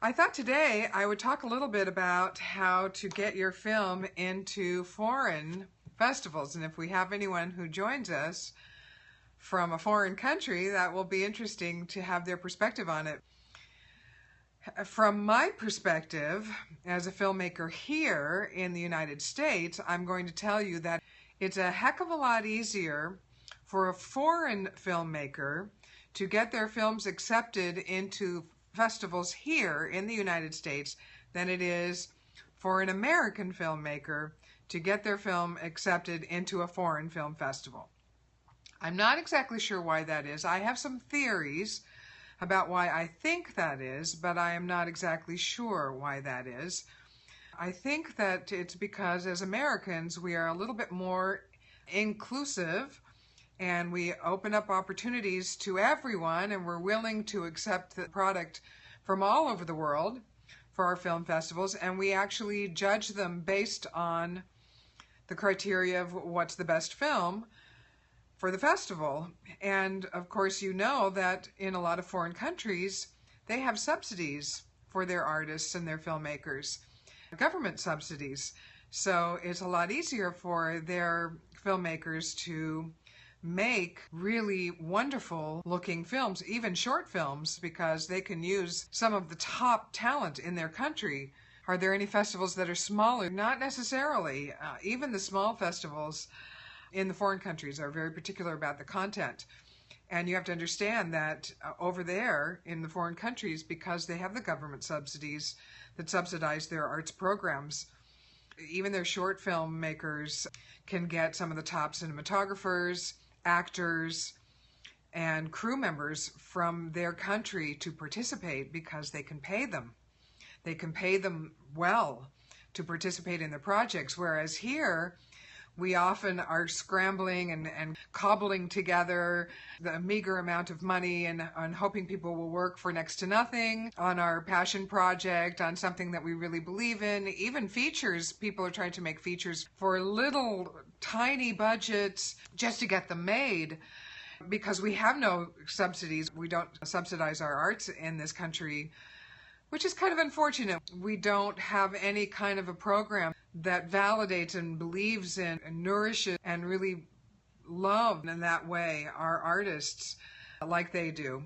I thought today I would talk a little bit about how to get your film into foreign festivals. And if we have anyone who joins us from a foreign country, that will be interesting to have their perspective on it. From my perspective, as a filmmaker here in the United States, I'm going to tell you that it's a heck of a lot easier for a foreign filmmaker to get their films accepted into festivals here in the United States than it is for an American filmmaker to get their film accepted into a foreign film festival. I'm not exactly sure why that is. I have some theories about why I think that is, but I am not exactly sure why that is. I think that it's because as Americans we are a little bit more inclusive and we open up opportunities to everyone, and we're willing to accept the product from all over the world for our film festivals, and we actually judge them based on the criteria of what's the best film for the festival. And of course you know that in a lot of foreign countries they have subsidies for their artists and their filmmakers, government subsidies. So it's a lot easier for their filmmakers to make really wonderful looking films, even short films, because they can use some of the top talent in their country. Are there any festivals that are smaller? Not necessarily. Even the small festivals in the foreign countries are very particular about the content. And you have to understand that over there in the foreign countries, because they have the government subsidies that subsidize their arts programs, even their short film makers can get some of the top cinematographers, actors, and crew members from their country to participate because they can pay them. They can pay them well to participate in the projects, whereas here we often are scrambling and cobbling together the meager amount of money and hoping people will work for next to nothing on our passion project, on something that we really believe in. Even features, people are trying to make features for little tiny budgets just to get them made, because we have no subsidies. We don't subsidize our arts in this country, which is kind of unfortunate. We don't have any kind of a program that validates and believes in and nourishes and really love in that way our artists like they do.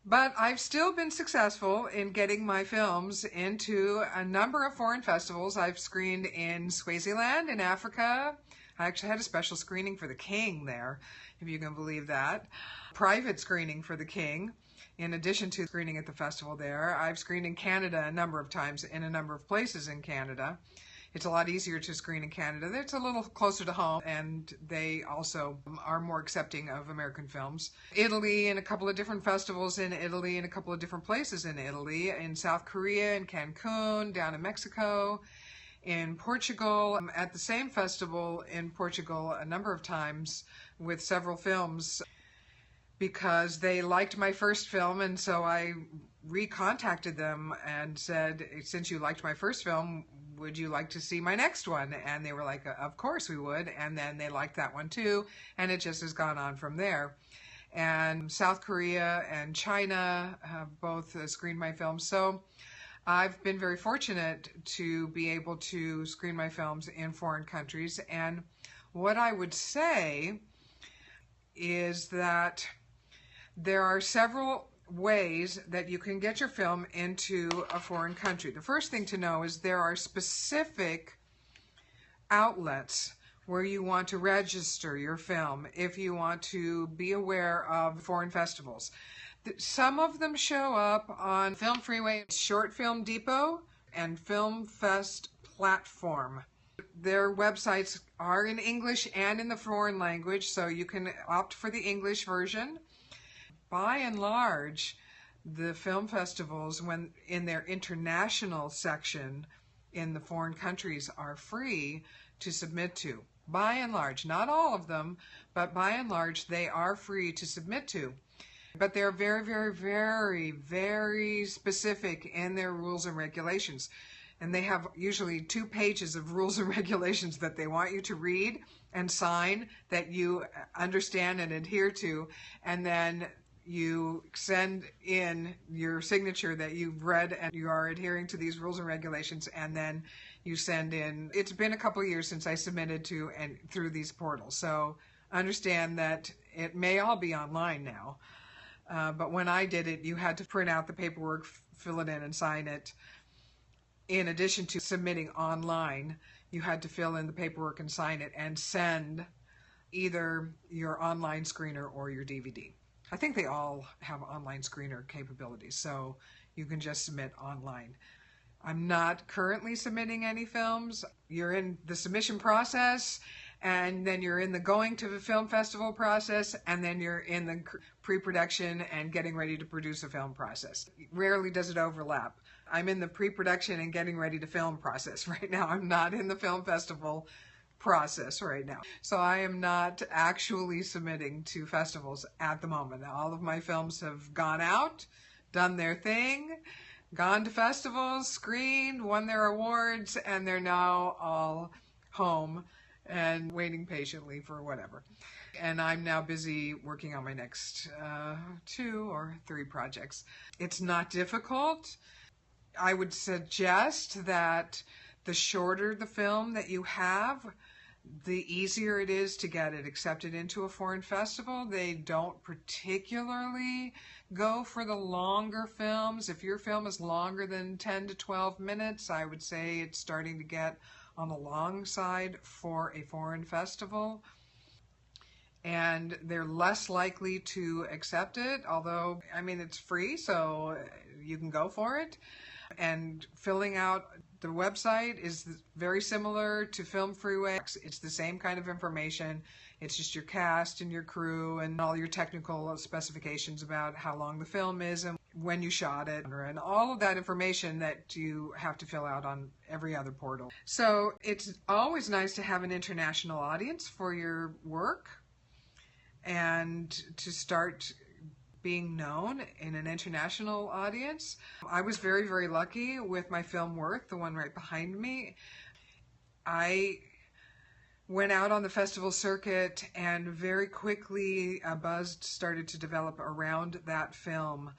But I've still been successful in getting my films into a number of foreign festivals. I've screened in Swaziland in Africa. I actually had a special screening for The King there, if you can believe that. Private screening for The King. In addition to screening at the festival there, I've screened in Canada a number of times in a number of places in Canada. It's a lot easier to screen in Canada. It's a little closer to home, and they also are more accepting of American films. Italy, in a couple of different festivals in Italy, in a couple of different places in Italy, in South Korea, in Cancun, down in Mexico, in Portugal, at the same festival in Portugal a number of times with several films, because they liked my first film, and so I recontacted them and said, since you liked my first film, would you like to see my next one? And they were like, of course we would. And then they liked that one too, and it just has gone on from there. And South Korea and China have both screened my films. So I've been very fortunate to be able to screen my films in foreign countries. And what I would say is that there are several ways that you can get your film into a foreign country. The first thing to know is there are specific outlets where you want to register your film if you want to be aware of foreign festivals. Some of them show up on FilmFreeway, Short Film Depot, and Film Fest platform. Their websites are in English and in the foreign language, so you can opt for the English version. By and large, the film festivals, when in their international section in the foreign countries, are free to submit to. By and large, not all of them, but by and large they are free to submit to. But they're very, very, very, very specific in their rules and regulations. And they have usually 2 pages of rules and regulations that they want you to read and sign, that you understand and adhere to, and then you send in your signature that you've read and you are adhering to these rules and regulations, and then you send in. It's been a couple of years since I submitted to and through these portals, so understand that it may all be online now. But when I did it, you had to print out the paperwork, fill it in, and sign it. In addition to submitting online, you had to fill in the paperwork and sign it and send either your online screener or your DVD. I think they all have online screener capabilities, so you can just submit online. I'm not currently submitting any films. You're in the submission process, and then you're in the going to the film festival process, and then you're in the pre-production and getting ready to produce a film process. Rarely does it overlap. I'm in the pre-production and getting ready to film process right now. I'm not in the film festival process right now. So I am not actually submitting to festivals at the moment. All of my films have gone out, done their thing, gone to festivals, screened, won their awards, and they're now all home and waiting patiently for whatever. And I'm now busy working on my next 2 or 3 projects. It's not difficult. I would suggest that the shorter the film that you have, the easier it is to get it accepted into a foreign festival. They don't particularly go for the longer films. If your film is longer than 10 to 12 minutes, I would say it's starting to get on the long side for a foreign festival. And they're less likely to accept it, although, I mean, it's free, so you can go for it. And filling out the website is very similar to FilmFreeway. It's the same kind of information. It's just your cast and your crew and all your technical specifications about how long the film is and when you shot it, and all of that information that you have to fill out on every other portal. So it's always nice to have an international audience for your work and to start being known in an international audience. I was very, very lucky with my film Worth, the one right behind me. I went out on the festival circuit and very quickly a buzz started to develop around that film.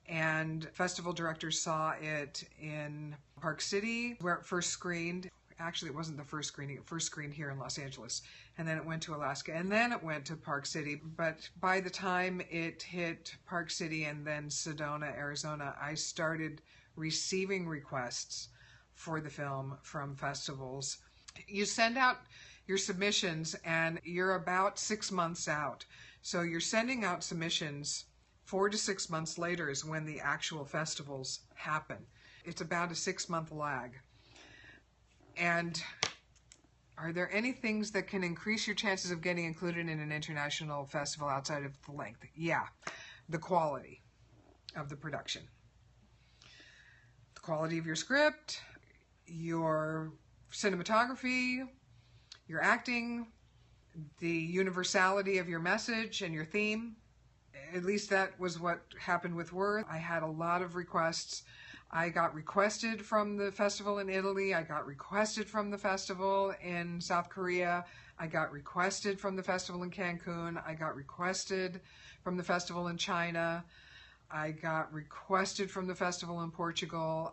And festival directors saw it in Park City, where it first screened. Actually, it wasn't the first screening. It first screened here in Los Angeles, and then it went to Alaska, and then it went to Park City. But by the time it hit Park City and then Sedona, Arizona, I started receiving requests for the film from festivals. You send out your submissions, and you're about 6 months out. So you're sending out submissions 4 to 6 months later is when the actual festivals happen. It's about a 6-month lag. And are there any things that can increase your chances of getting included in an international festival outside of the length? Yeah, the quality of the production. The quality of your script, your cinematography, your acting, the universality of your message and your theme. At least that was what happened with Worth. I had a lot of requests. I got requested from the festival in Italy. I got requested from the festival in South Korea. I got requested from the festival in Cancun. I got requested from the festival in China. I got requested from the festival in Portugal.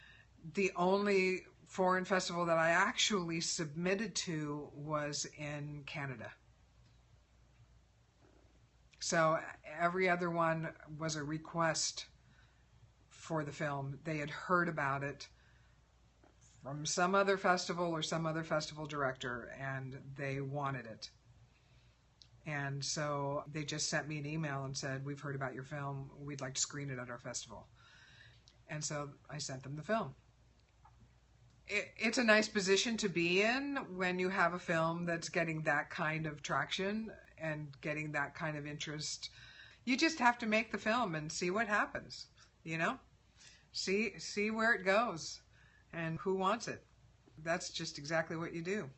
The only foreign festival that I actually submitted to was in Canada. So every other one was a request for the film. They had heard about it from some other festival or some other festival director, and they wanted it. And so they just sent me an email and said, "We've heard about your film. We'd like to screen it at our festival." And so I sent them the film. It's a nice position to be in when you have a film that's getting that kind of traction and getting that kind of interest. You just have to make the film and see what happens, you know? See where it goes and who wants it. That's just exactly what you do.